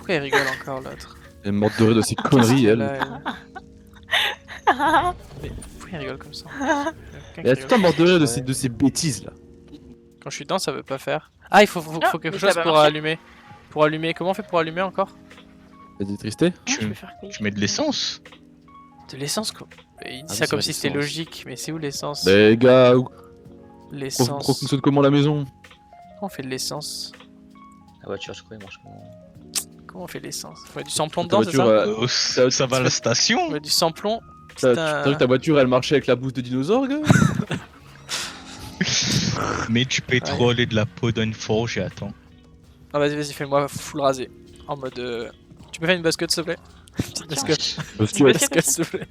Pourquoi il rigole encore l'autre? Elle est morte de rire de ses conneries, elle. Mais pourquoi il rigole comme ça? Elle est tout le temps morte de rire de ces bêtises là. Quand je suis dedans, ça veut pas faire. Ah, il faut quelque chose pour allumer. Pour allumer, comment on fait pour allumer encore? T'as dit Tristé? Tu mets de l'essence. De l'essence quoi. Il dit Ah ça oui, comme c'est si c'était l'essence. logique, mais c'est où l'essence? Les gars, L'essence. fonctionne comment la maison? Comment on fait de l'essence? La voiture, je crois, elle marche comment? Comment on fait de l'essence? Faut mettre du samplon Ta dedans, c'est voiture, ça? Ça va à la station. Faut mettre du samplon. T'as vu que ta voiture elle marchait avec la bouse de dinosaure, gars? Mais tu pétroles de la peau d'une forge et attends. Ah vas-y, fais-moi full rasé. En mode... Tu peux faire une basket s'il te plaît? Petite basket. S'il te plaît.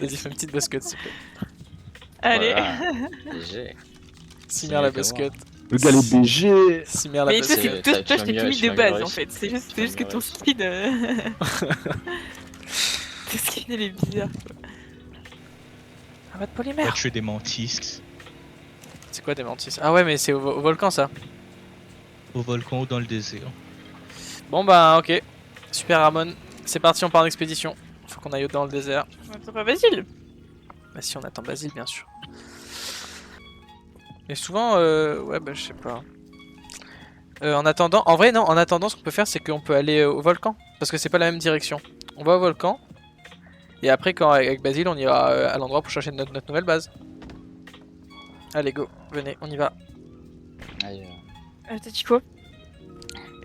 Vas-y, fais une petite basket s'il te plaît. Allez. BG. Simère la basket. Le gars, les BG. Simère la Mais toi, basket. toi, je t'ai tout mis de base en réussi. fait. C'est juste que ton skin. Ton skin il est bizarre quoi. Ah bah de Va polymère. tuer des mantis. C'est quoi des mantis? Ah ouais, mais c'est au volcan ça. Au volcan ou dans le désert. Bon bah ok. Super Ramon. C'est parti, on part en expédition. Faut qu'on aille dans le désert. On attend pas Basile. Bah si, on attend Basile bien sûr. Mais souvent, ouais bah je sais pas. En attendant, en vrai non, en attendant ce qu'on peut faire c'est qu'on peut aller au volcan. Parce que c'est pas la même direction. On va au volcan. Et après quand avec Basile on ira à l'endroit pour chercher notre nouvelle base. Allez go, venez, on y va. Aïe, T'as dit quoi?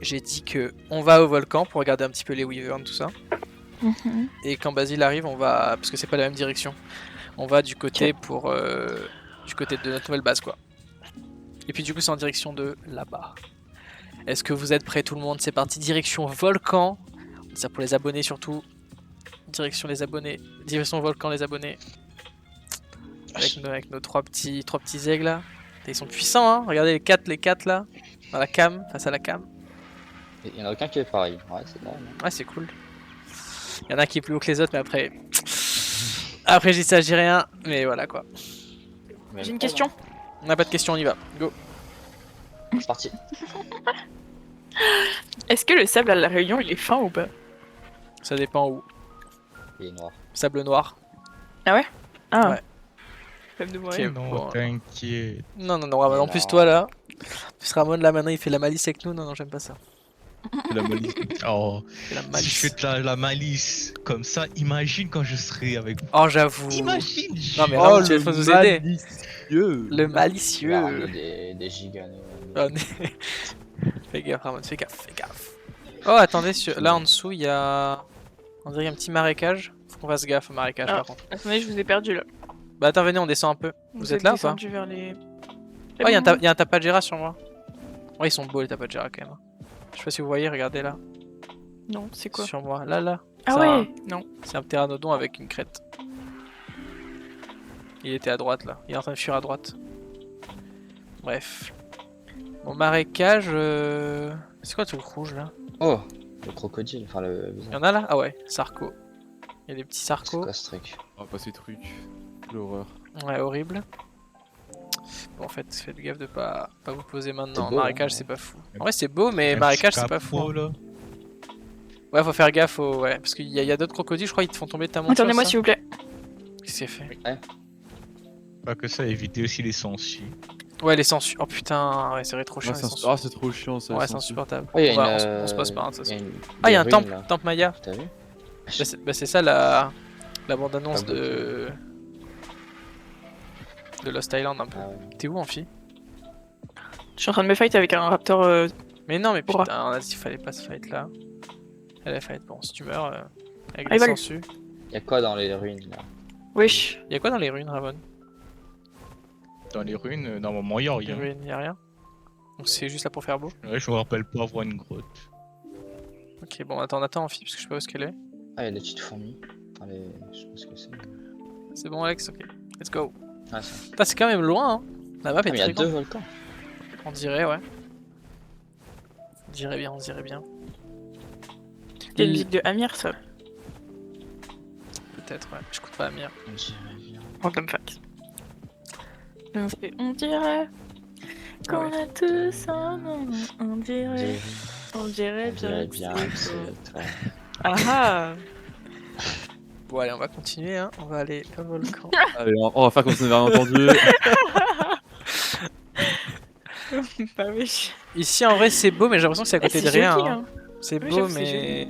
J'ai dit que on va au volcan pour regarder un petit peu les wyverns tout ça. Et quand Basile arrive on va, parce que c'est pas la même direction. On va du côté pour du côté de notre nouvelle base quoi. Et puis du coup c'est en direction de là-bas. Est-ce que vous êtes prêts tout le monde? C'est parti, direction volcan. Ça pour les abonnés surtout. Direction les abonnés. Direction volcan les abonnés. Avec nos trois petits aigles là. Ils sont puissants hein. Regardez les quatre là. Dans la cam, face à la cam. Il y en a aucun qui est pareil. Ouais, c'est normal. Ouais c'est cool. Il y en a un qui est plus haut que les autres mais après... Après j'y sais, j'ai rien. Mais voilà quoi. J'ai une question. On n'a pas de questions, on y va. Go. C'est parti. Est-ce que le sable à la Réunion il est fin ou pas? Ça dépend où. Il est noir. Sable noir. Ah ouais? Ah Ouais. Même de moi. Ok, Non, bon. t'inquiète. Non, Ramon, en plus toi là. En plus Ramon là maintenant il fait la malice avec nous. Non, j'aime pas ça. La malice. Oh, Il fait la si je malice. fais de la malice comme ça, imagine quand je serai avec vous. Oh, j'avoue. Imagine. Non, mais Oh, Ramon, tu vas nous aider. malicieux. Le Il va malicieux. ramener des gigas. Oh, fais gaffe, Ramon, fais gaffe. Oh, attendez, là en dessous il y a. On dirait un petit marécage. Faut qu'on fasse gaffe au marécage Ah. par contre. Attendez, je vous ai perdu là. Bah, attends, venez, on descend un peu. Vous êtes là ou pas? descendu vers les... Oh, il y a un tapagera sur moi. Ouais, ils sont beaux les tapagera quand même. Je sais pas si vous voyez, regardez là. Non, c'est quoi? Sur moi, là. Ah C'est ouais. Non. C'est un pteranodon avec une crête. Il était à droite là, il est en train de fuir à droite. Bref. Bon, marécage. C'est quoi le truc rouge là? Oh, le crocodile, enfin le. Il y en a là? Ah ouais, sarco. Il y a des petits C'est sarcos. quoi ce truc? Oh, pas ces trucs. L'horreur. Ouais, horrible. Bon, en fait, faites gaffe de pas vous poser maintenant. beau, Marécage, hein, c'est pas fou. En vrai, c'est beau, mais Un marécage, petit c'est pas fou. capot, hein. là. Ouais, faut faire gaffe au. Ouais, parce qu'il y a d'autres crocodiles, je crois, ils te font tomber de ta monture. Attendez-moi ça. s'il vous plaît. Qu'est-ce qu'il fait? Pas que ça, éviter aussi les sangsues. Ouais, les sangsues. Oh putain, ouais, c'est vrai, trop chiant. les sangsues. Ah, c'est trop chiant ça. Ouais, les c'est sangsues. insupportable. Oh, il y a On se passe par un de toute façon. Ah, Il y a un temple, temple Maya. T'as vu? Bah, c'est ça la bande-annonce Ah, de Lost Island un peu. Ah ouais. T'es où, Amphi? Je suis en train de me fight avec un raptor. Mais non, mais Pourquoi putain, on a dit qu'il fallait pas se fight là. Elle a fight, bon, si tu meurs avec Ah, les il va le- sangsues. Y'a quoi dans les ruines là? Wesh. Y'a quoi dans les ruines, Ramon? Dans les ruines, normalement, il y a Les rien. ruines, y'a rien? Donc c'est juste là pour faire beau? Ouais, je me rappelle pas avoir une grotte. Ok, bon, attends, Amphi, parce que je sais pas où est-ce qu'elle est. Ah, y'a des petites fourmis. Enfin, les. Je sais pas ce que c'est. C'est bon, Alex, ok. Let's go. Ah, ça. Putain, c'est quand même loin, hein. La map Ah, est mais y'a très deux grande. volcans. On dirait, ouais. On dirait bien, on dirait bien. C'est une musique de Amir ça. Peut-être, ouais. J'écoute pas Amir. On dirait bien. Random fact. On dirait qu'on Ouais. a tous un nom, on dirait. On dirait On dirait bien. bien que que c'est toi. c'est toi. Ah ah. Bon, allez, on va continuer, hein. On va aller au volcan. Allez, on va faire comme si on n'avait rien entendu. Bah oui. Ici, en vrai, c'est beau, mais j'ai l'impression que c'est à Eh, côté c'est de rien. joli, Hein. hein. C'est Oui, beau, j'avoue, c'est mais.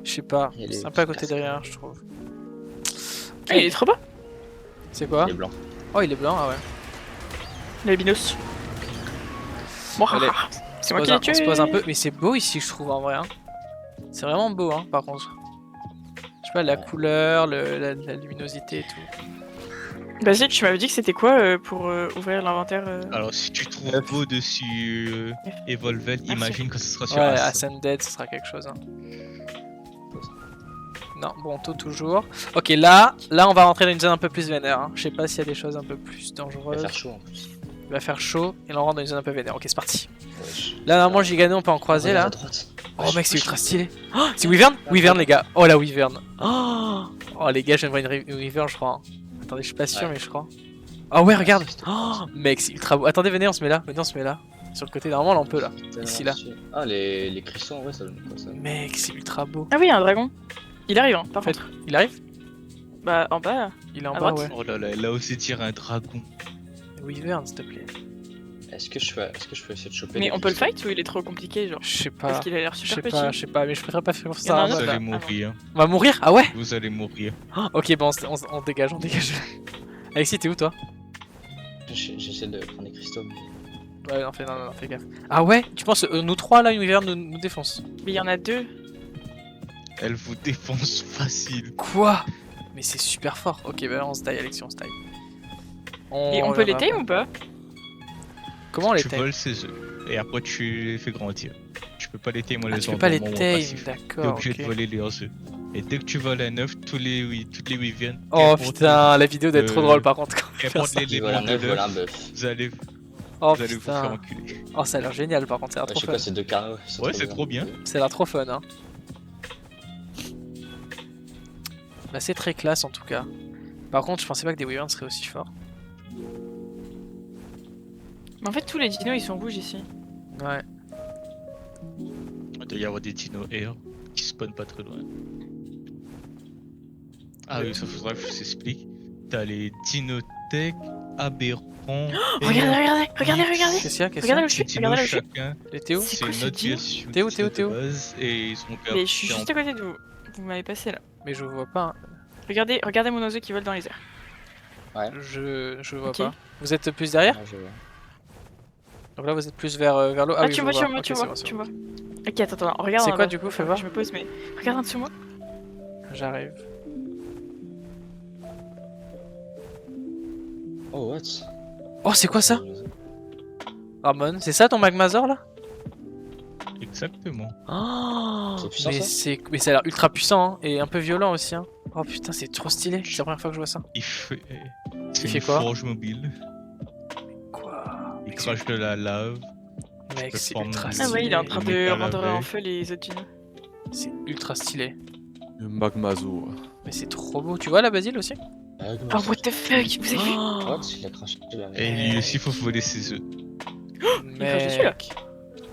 Je sais pas. Il y a les C'est un peu à petites côté de rien, cascades. je trouve. Ah, il est trop beau. C'est quoi? Il est blanc. Oh, il est blanc, ah ouais. L'albinos. Bon, Allez. c'est moi qui l'ai tué. On se pose un peu, mais c'est beau ici, je trouve, en vrai. Hein. C'est vraiment beau, hein, par contre. Je sais pas, la Ouais. couleur, la luminosité et tout. Vas-y, tu m'avais dit que c'était quoi pour ouvrir l'inventaire Alors, si tu trouves beau dessus Evolvel, Merci. imagine que ce sera sur Ouais, As. Ascended, ce sera quelque chose. Hein. Non, bon, tôt toujours. Ok, là, on va rentrer dans une zone un peu plus vénère. Hein. Je sais pas s'il y a des choses un peu plus Il va dangereuses. faire chaud en plus. Il va faire chaud et là on rentre dans une zone un peu vénère. Ok, c'est parti. Wesh. Là, normalement, Gigano, on peut en croiser Regarde là. à droite. Oh, Wesh, mec, c'est wesh. ultra stylé. Oh, c'est Wyvern? Wyvern, les gars. Oh, la Wyvern. Oh, les gars, je viens de voir une Wyvern, je crois. Hein. Attendez, je suis pas sûr, Ouais. mais je crois. Oh, ouais, regarde. C'était Oh, mec, c'est ultra beau. Attendez, venez, on se met là. Venez, on se met là. Sur le côté, normalement, là, on peut là. tellement Ici, là. stylé. Ah, les cristaux en vrai, ça donne quoi ça? Mec, c'est ultra beau. Ah oui, un dragon. Il arrive, hein, par En fait, contre. il arrive? Bah, en bas. Il est en À bas, droite. ouais. Oh là là, là aussi tire un dragon. Wyvern, s'il te plaît. Est-ce que je peux essayer de choper Mais les on peut le cristaux? fight ou il est trop compliqué, genre Je sais Parce pas. qu'il a l'air Je super sais petit. pas, je sais pas, mais je préférerais pas faire Il y en a ça. un Vous autre, allez là. mourir. On va mourir? Ah ouais? Vous allez mourir. Oh, ok, bon, on dégage, on dégage. Alexis, t'es où toi? J'essaie de prendre les cristaux. Mais... Ouais, non, fais gaffe. Ah ouais? Tu penses, nous trois là, une Wyvern nous défonce? Mais il y en a deux. Elle vous défonce facile. Quoi? Mais c'est super fort. Ok, bah on se taille, Alexis, on se taille. Et on peut les reviendra tame ou pas après. Comment on les Tu tame? voles ses œufs. Et après tu les fais grandir. Tu peux pas les tame en Ah, les tu peux pas les endormant ou en tame, passif. T'es d'accord. obligé ok. de voler leurs œufs. Et dès que tu voles un œuf, toutes les Wyverns. Oh putain, la vidéo doit être trop euh, drôle par contre. quand on fait Qu'importe ça. Qui l'élément vole un de œuf, vole un l'œuf, bœuf. vous allez Oh vous faire putain. enculer. Oh, ça a l'air génial par contre, ça a l'air Ouais, trop je sais fun. pas, c'est deux carnaux. Ouais, c'est trop bien. Ça a l'air trop fun, hein. Bah, c'est très classe en tout cas. Par contre, je pensais pas que des Wyverns seraient aussi forts. Mais en fait, tous les dinos ils sont rouges ici. Ouais. Il doit y avoir des dinos air qui spawnent pas très loin. Ah oui, ça faudra que je vous explique. T'as les dinotech, aberrants. Regardez. Qu'est-ce qu'il y a? Qu'est-ce qu'il y Regardez a? où je suis, Ces regardez dinos où je suis. chacun, Les Théo? C'est c'est quoi ce notre dino version Théo, de Théo. base et ils sont Mais je suis juste à côté de vous. Vous m'avez passé là. Mais je vois pas. Regardez mon oiseau qui vole dans les airs. Je vois Ok. pas. Vous êtes plus derrière? Ouais, je vois. Donc là, vous êtes plus vers l'eau. Ah, oui, tu je vois, vous tu vois, Ok, tu c'est vois, bon, c'est tu bon. vois. Ok, attends, regarde. C'est en quoi, bas. du coup, fais voir. Je me pose, mais regarde en dessous moi. J'arrive. Oh, what? Oh, c'est quoi ça? Ramon, c'est ça ton Magmazor là? Exactement. Oh, C'est puissant, ça mais ça a l'air ultra puissant hein, et un peu violent aussi. Hein. Oh putain, c'est trop stylé. C'est la première fois que je vois ça. Il fait. Il C'est fait une quoi forge mobile. Quoi? Il crache de la lave. Mec, peux c'est former ultra des- stylé. Ah ouais, il est en train le de métal rendre en avec. feu les autres dinos. C'est ultra stylé. Le Magmazo. Mais c'est trop beau. Tu vois la basile aussi? Oh, what the fuck, vous avez vu Oh, What? Il a craché la Et lui aussi, faut voler ses œufs. crache dessus, là. mec.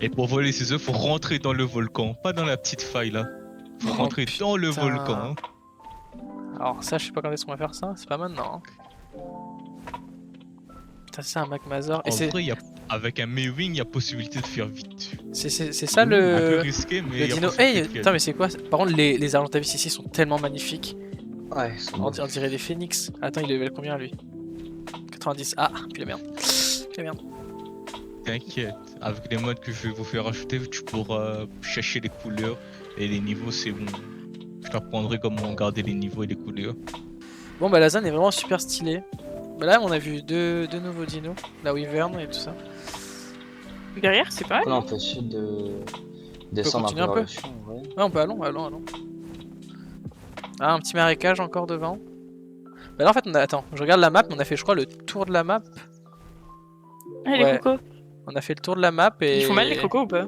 Et pour voler ses œufs, faut rentrer dans le volcan, pas dans la petite faille là. Faut Oh, rentrer dans le putain. volcan. Alors ça, je sais pas quand est-ce qu'on va faire ça. C'est pas maintenant. Hein. Putain, c'est un Magmazor. Et En c'est vrai, avec un Mewing, il y a possibilité de faire vite. ça Un peu le risqué, mais le y a dino. possibilité Hey, de faire putain, mais vite. c'est quoi? Par contre, les Argentavis ici sont tellement magnifiques. Ouais, c'est On dirait des phénix. Attends, il est level combien lui? 90. Ah, puis la merde. Puis la merde. T'inquiète, avec les modes que je vais vous faire acheter, tu pourras chercher les couleurs et les niveaux, c'est bon. Je t'apprendrai comment garder les niveaux et les couleurs. Bon, bah la zone est vraiment super stylée. Bah là, on a vu deux nouveaux dinos. La Wyvern et tout ça. Derrière, c'est pas mal. Là, on peut essayer de descendre continuer un vers peu le fond, ouais. Ouais, on peut, allons. Ah, un petit marécage encore devant. Bah là, en fait, attends, je regarde la map, on a fait, je crois, le tour de la map. Ah, les Ouais. cocos. On a fait le tour de la map et... Ils font mal les cocos ou pas?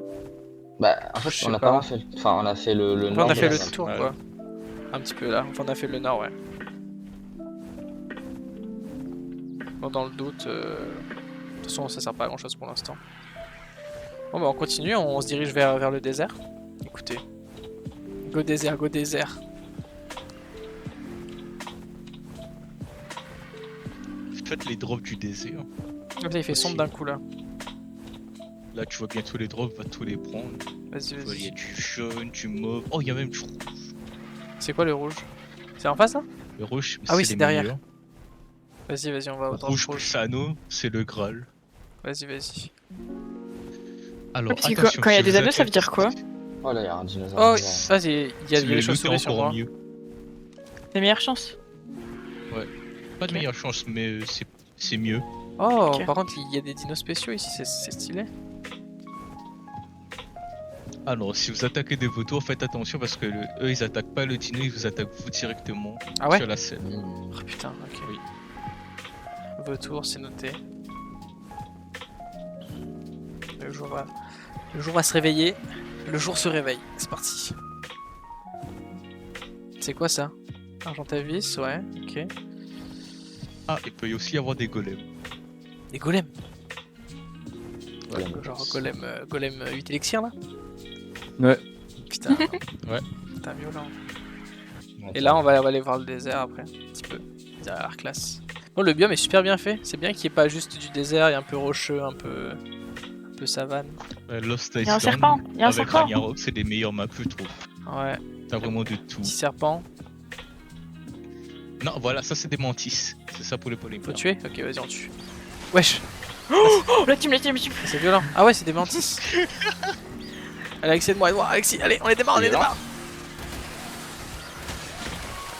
Bah, en Je fait, sais on a pas. pas fait. Enfin, on a fait le Après, nord on a de fait la le map. tour, ouais. quoi. Un petit peu là. Enfin, on a fait le nord, ouais. Bon, dans le doute... De toute façon, ça sert pas à grand chose pour l'instant. Bon bah on continue, on se dirige vers le désert. Écoutez. Go désert, go désert. Faites les drops du désert. Là il fait sombre d'un coup là. Là, tu vois bien tous les drops, va tous les prendre. Vas-y, Tu vois, il y a vas-y. du jaune, du mauve. Oh, il y a même du rouge. C'est quoi le rouge? C'est en face là? Le rouge, Ah oui, les c'est derrière. meilleurs. Vas-y, on va au drop Rouge rouge. plus anneau, c'est le Graal. Vas-y. Alors, Parce que attention, quand il y a si des vous anneaux, ça veut attaquez- dire quoi? Oh là, il y a un dinosaure. Oh, bizarre. vas-y, il y a Le des choses loup est soulevées sur encore moi. mieux. Les meilleures chances. Pas de meilleure chance, mais c'est mieux. Oh, Ok. par contre, il y a des dinos spéciaux ici, c'est stylé. Alors, si vous attaquez des vautours, faites attention parce que eux, ils attaquent pas le dino, ils vous attaquent vous directement Ah ouais? sur la scène. Mmh. Oh putain, ok. Oui. Vautour, c'est noté. Le jour va se réveiller. Le jour se réveille. C'est parti. C'est quoi ça? Argentavis, ouais, ok. Ah, il peut y aussi y avoir des golems. Des golems. Golem. Genre golem 8 élixirs là? Ouais. Putain. Ouais. Putain, violent. Ouais, Et là, on va aller voir le désert après, un petit peu. Derrière classe. Bon, le biome est super bien fait. C'est bien qu'il n'y ait pas juste du désert, il y a un peu rocheux, un peu savane. Lost Il y a un Island serpent, il y a un avec serpent. Ragnarok, c'est des meilleures maps, je trouve. Ouais, T'as vraiment de tout. petit serpent. Non, voilà, ça c'est des mantis. C'est ça pour les Faut polyméres. tuer? Ok, vas-y, on tue. Wesh, Oh, la team. c'est violent. Ah ouais, c'est des mantis. Allez, Alexis, aide-moi, Alexis, allez, on les démarre, Il est là.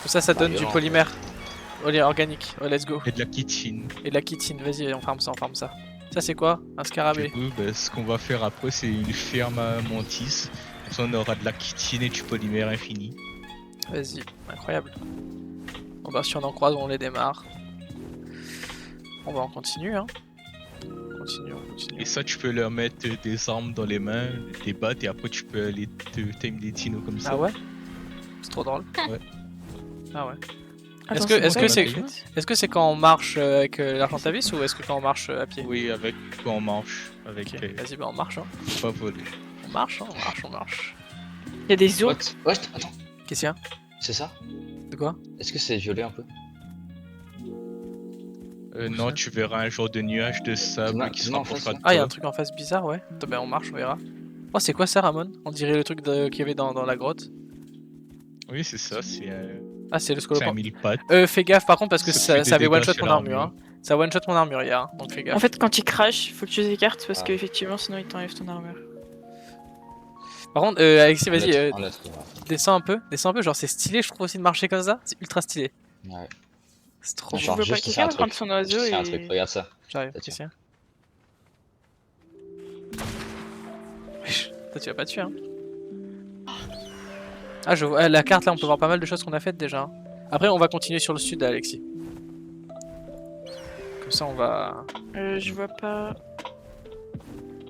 Tout ça, ça Bah, donne du violent, polymère. Organique, ouais, let's go. Et de la kitchen. Et de la chitine, vas-y, on farme ça. Ça, c'est quoi? Un scarabée. Du coup, bah, ce qu'on va faire après, c'est une ferme à mantis. Comme ça, on aura de la kitchen et du polymère infini. Vas-y, incroyable. Bon bah si on en croise, on les démarre. On continue, hein. On continue. Et ça, tu peux leur mettre des armes dans les mains, les battre, et après, tu peux aller te tame des dinos comme ça. Ah ouais? C'est trop drôle. Ouais. Ah ouais. Attends, est-ce que c'est c'est- quoi, Est-ce que c'est quand on marche avec l'argentavis ou est-ce que quand on marche à pied? Oui, avec quand on marche. Avec Ok, vas-y, bah on marche, hein. faut pas voler. On marche. Il y a des os. What attends, Qu'est-ce qu'il y a? c'est ça? De quoi? Est-ce que c'est violet un peu? Non, tu verras un genre de nuage de sable Non, qui se non, en rapprochera face, de Ah, il y a un toi. truc en face bizarre, ouais. Attends, bah on marche, on verra. Oh, c'est quoi ça, Ramon? On dirait le truc qu'il y avait dans la grotte. Oui, c'est ça, c'est Ah, c'est le un scolopendre. mille pattes. Fais gaffe par contre parce que Ça te ça fait des avait dégâts one shot sur mon armure. l'armure. Hein. Ça one shot mon armure hier, hein, donc fais gaffe. En fait, quand il crash, faut que tu les écartes parce Ah. qu'effectivement, sinon il t'enlève ton armure. Par contre, Alexis, En vas-y, lettres, en lettres, ouais. descends un peu, genre c'est stylé, je trouve aussi de marcher comme ça, c'est ultra stylé. Ouais. C'est trop Je bien. Attends, veux pas juste, quelqu'un c'est un va prendre truc. son oiseau C'est un et- truc, regarde ça. J'arrive, Tiens. Christian. Wesh, toi tu vas pas tuer, hein. Ah, je vois, la carte là, on peut voir pas mal de choses qu'on a faites déjà. Hein. Après, on va continuer sur le sud, Alexis. Comme ça, on va. Je vois pas.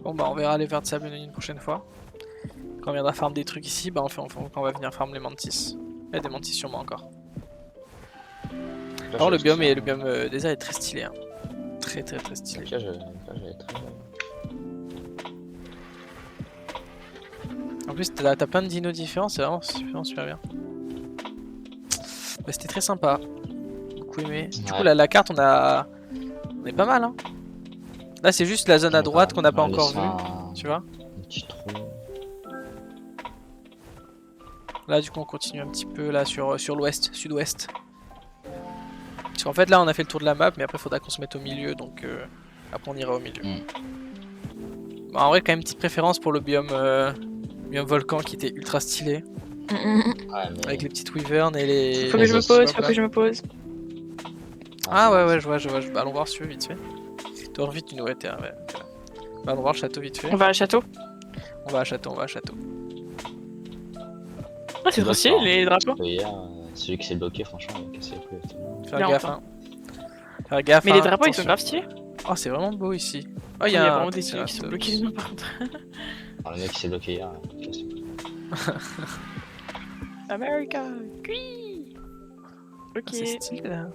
Bon, bah, on verra les vers de sable une prochaine fois. Quand on viendra farm des trucs ici, bah, quand on va venir farm les mantis. Il y a des mantis sur moi encore. Là, Alors, le je- biome désert est très stylé. Hein. Très stylé. Là, j'ai très. En plus, t'as plein de dinos différents, c'est vraiment super bien. Bah, c'était très sympa. Beaucoup aimé. Du coup, Ouais. la carte, on est pas mal. Hein. Là, c'est juste la zone à droite qu'on n'a pas encore vue. Tu vois? Un petit trou. Là, du coup, on continue un petit peu là sur l'ouest, sud-ouest. Parce qu'en fait, là, on a fait le tour de la map, mais après, il faudra qu'on se mette au milieu, donc après, on ira au milieu. Bah, en vrai, quand même, petite préférence pour le biome volcan qui était ultra stylé, Ouais, mais. avec les petites wyverns et les. Faut que je me les pose, swabs, faut là. que je me pose. Ah ouais, je vois. Bah, allons voir si tu veux, vite fait. Toi, vite, tu nous ouais, t'es là. Bah, allons voir le château, vite fait. On va à château. On va à château. Ah, c'est trop stylé les drapeaux. Hier, celui qui s'est bloqué, franchement, il a cassé les couilles. Faire Bien gaffe, longtemps. hein. Faire gaffe, Mais hein, les drapeaux ils sont attention. grave stylés. Oh, c'est vraiment beau ici. Oh, Il y a un vraiment des dinos qui Triceratops. sont bloqués dedans par contre. Alors, le mec qui s'est bloqué hier, il a cassé les couilles. America, oui. Ok. Ah, c'est stylé là.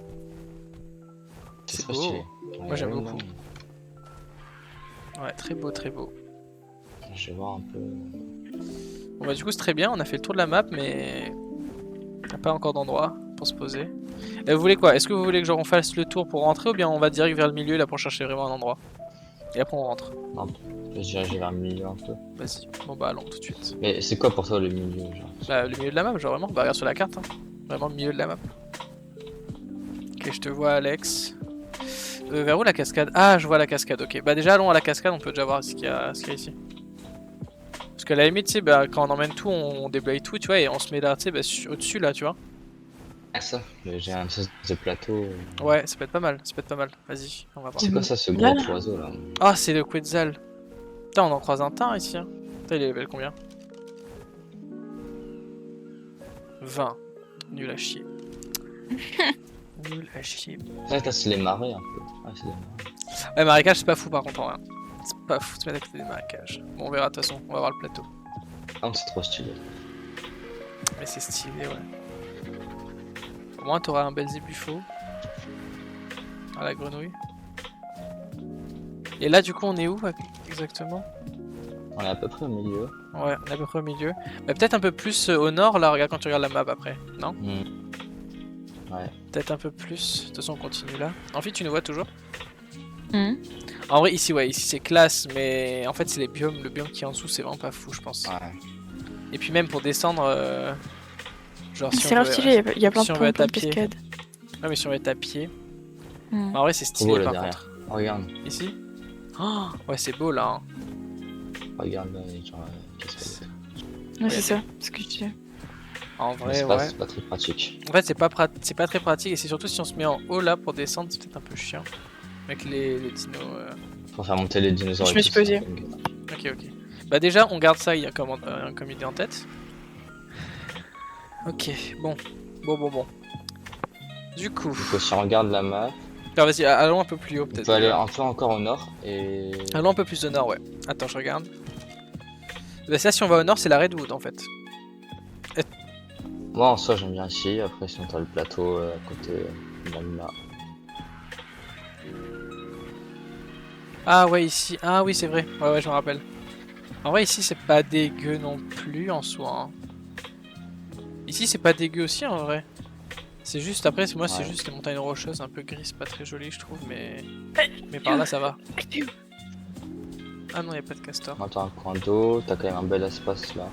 C'est C'est trop beau. stylé. Moi, j'aime Ouais, beaucoup. Ouais, très beau. Je vais voir un peu. Bon bah du coup c'est très bien, on a fait le tour de la map mais on n'a pas encore d'endroit pour se poser. Et vous voulez quoi? Est-ce que vous voulez que genre on fasse le tour pour rentrer ou bien on va direct vers le milieu là pour chercher vraiment un endroit? Et après on rentre. Non, je dirais que je vais vers le milieu un peu. Vas-y, bon bah allons tout de suite. Mais c'est quoi pour toi le milieu, genre? Bah le milieu de la map genre vraiment, bah regarde sur la carte hein. Vraiment le milieu de la map. Ok je te vois Alex. Vers où la cascade? Ah je vois la cascade, ok. Bah déjà allons à la cascade, on peut déjà voir ce qu'il y a ici. Parce qu'à la limite tu sais bah quand on emmène tout on déblaye tout tu vois et on se met là tu sais bah, au-dessus là tu vois. Ah ça, j'ai un espèce de plateau. Ouais ça peut être pas mal, ça peut être pas mal. Vas-y on va voir. C'est quoi ça, ce Là, gros là. oiseau là? Ah c'est le Quetzal. Putain on en croise un tas ici hein. Putain il est level combien? 20. Nul à chier. Nul à chier. Là, c'est les marais un peu. Ah, c'est des marais. Ouais marécage c'est pas fou par contre en vrai. C'est pas fou de se mettre à côté des marécages. Bon on verra de toute façon, on va voir le plateau. Ah, c'est trop stylé. Mais c'est stylé ouais. Au moins t'auras un Belzébuffo. À la grenouille. Et là du coup on est où exactement? On est à peu près au milieu. Ouais on est à peu près au milieu. Bah, peut-être un peu plus au nord là, regarde quand tu regardes la map après, non? Ouais. Peut-être un peu plus. De toute façon on continue là. Ensuite tu nous vois toujours? Mhm. En vrai ici ouais, ici c'est classe mais en fait c'est les biomes, le biome qui est en dessous c'est vraiment pas fou je pense. Ouais. Et puis même pour descendre, genre si C'est on grave veut, stylé, il y a plein si de on veut être pompons à de pied. cascades. Ouais mais si on veut être à pied. Mhm. En vrai c'est Trop beau stylé là par derrière. contre. Oh, regarde. Ici oh, ouais c'est beau là. Hein. Regarde là, genre, qu'est-ce que Ouais, c'est ça, ce que je disais. En Mais vrai c'est ouais. pas très pratique. En fait c'est pas très pratique et c'est surtout si on se met en haut là pour descendre c'est peut-être un peu chiant. Avec les dinos. Pour faire monter les dinosaures. Je et me tout, suis c'est posé. un peu une- Ok. Bah déjà on garde ça comme idée en tête. Ok bon. Du coup. Du coup, si on regarde la map, Alors vas-y allons un peu plus haut on peut-être. peut aller un peu encore au nord et. Allons un peu plus au nord ouais. Attends je regarde. Bah ça si on va au nord c'est la Redwood en fait. Moi en soi j'aime bien ici, après sinon t'as le plateau à côté de là. Ah ouais ici, ah oui c'est vrai, ouais je me rappelle. En vrai ici c'est pas dégueu non plus en soi. Hein. Ici c'est pas dégueu aussi en vrai. C'est juste après moi c'est Ouais. juste les montagnes rocheuses un peu grises, pas très jolies je trouve mais par là ça va. Ah non y a pas de castor. Là t'as un coin d'eau, t'as quand même un bel espace là.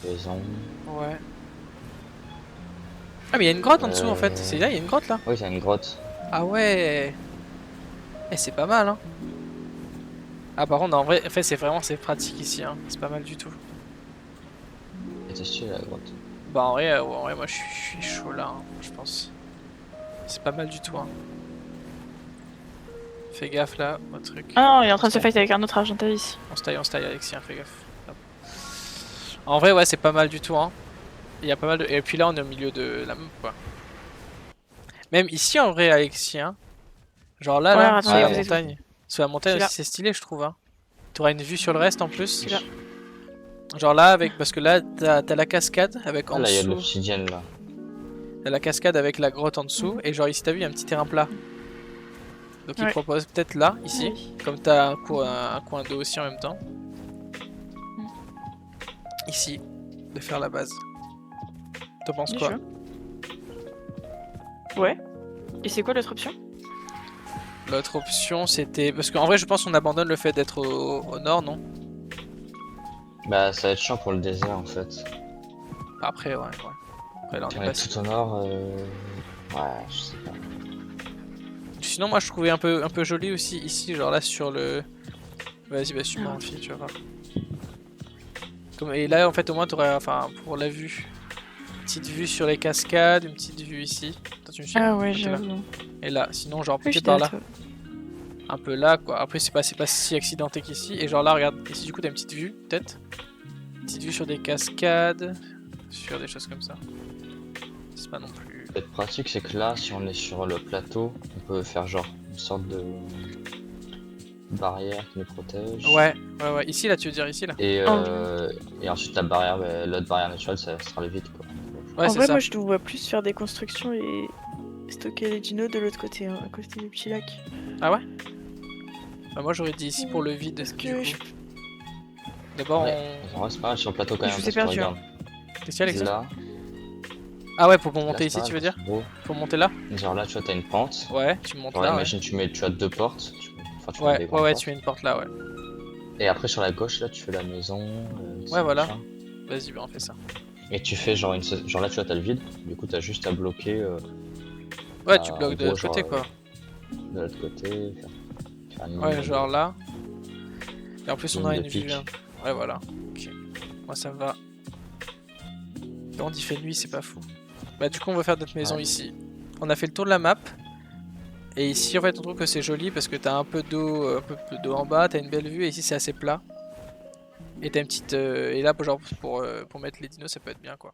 Maison. Ouais. Ah mais il y a une grotte en dessous en fait, c'est là il y a une grotte là. Oui t'as une grotte. Ah ouais. Eh c'est pas mal hein. Ah par contre en vrai c'est pratique ici hein, c'est pas mal du tout. Et t'es stylé la grotte. Bah en vrai moi je suis chaud là, hein, je pense. C'est pas mal du tout hein. Fais gaffe là, au truc. Ah non, il est en train de se fight avec un autre Argentavis. On se taille Alexien, fais gaffe. Hop. En vrai ouais c'est pas mal du tout hein. Il y a pas mal de... Et puis là on est au milieu de la map quoi. Même ici en vrai Alexien. Genre là, Ouais, là, attendez, sur la vous êtes où? montagne. Sur la montagne Je suis aussi c'est stylé je trouve hein. T'auras une vue sur le reste en plus. Je suis là. Genre là avec... Parce que là t'as la cascade avec en Ah là il y a de dessous. l'obsidienne là. T'as la cascade avec la grotte en dessous. Et genre ici t'as vu il y a un petit terrain plat. Donc il Ouais. propose peut-être là, ici. Oui. Comme t'as un coin d'eau aussi en même temps. Ici. De faire la base. T'en penses Bien quoi? joué. Ouais. Et c'est quoi l'autre option? L'autre option c'était... Parce qu'en vrai je pense qu'on abandonne le fait d'être au nord, non? Bah ça va être chiant pour le désert en fait. Après ouais. Après là on On est est passé. tout au nord. Ouais, je sais pas. Sinon moi je trouvais un peu joli aussi ici, genre là sur le... Vas-y bah suis-moi en fille, tu vas voir. Et là en fait au moins t'aurais, enfin pour la vue, petite vue sur les cascades, une petite vue ici. Attends, tu me suis? Ah ouais, Ok, là. j'avoue. Et là, sinon genre Oui, peut-être je par là. t'ai- Un peu là quoi, après c'est pas si accidenté qu'ici. Et genre là regarde, ici du coup t'as une petite vue peut-être. Petite vue sur des cascades, sur des choses comme ça. C'est pas non plus... Ce qui peut être pratique c'est que là si on est sur le plateau, on peut faire genre une sorte de barrière qui nous protège. Ouais, ici là tu veux dire ici là? Et ensuite la barrière, bah, l'autre barrière naturelle ça sera le vide quoi. Ouais En c'est vrai, ça. moi je te vois plus faire des constructions et stocker les dinos de l'autre côté, hein, à côté du petit lac. Ah ouais? Bah moi j'aurais dit ici pour le vide. Parce du que coup. D'abord, Ouais. En vrai, c'est pas mal sur le plateau quand Je même. vous Parce ai que perdu, regarde, Qu'est-ce qu'il y a, Alexis? là, Ah ouais, pour là, monter c'est ici, pas tu mal, veux dire? parce que gros, Pour monter là? genre là, tu vois, t'as une pente. Ouais, tu montes Genre, là, ouais. imagine, tu as deux portes. Enfin, tu mets Ouais, des ouais, grandes ouais, portes. tu mets une porte là, ouais. Et après, sur la gauche, là, tu fais la maison. Ouais, voilà. machin. Vas-y, bah on fait ça. Et tu fais genre genre là, tu vois, t'as le vide. Du coup, t'as juste à bloquer. Ouais, tu En bloques de gros, l'autre côté, genre, quoi. de l'autre côté. Faire un Ouais, minimum genre là. Et en plus, on a de une pique. vue. Hein. Ouais, voilà. Ok. Moi, ça me va. Quand il fait nuit, c'est pas fou. Bah, du coup, on va faire notre maison Ouais. ici. On a fait le tour de la map. Et ici, en fait, on trouve que c'est joli parce que t'as un peu d'eau en bas, t'as une belle vue. Et ici, c'est assez plat. Et t'as une petite. Et là, genre, pour mettre les dinos, ça peut être bien, quoi.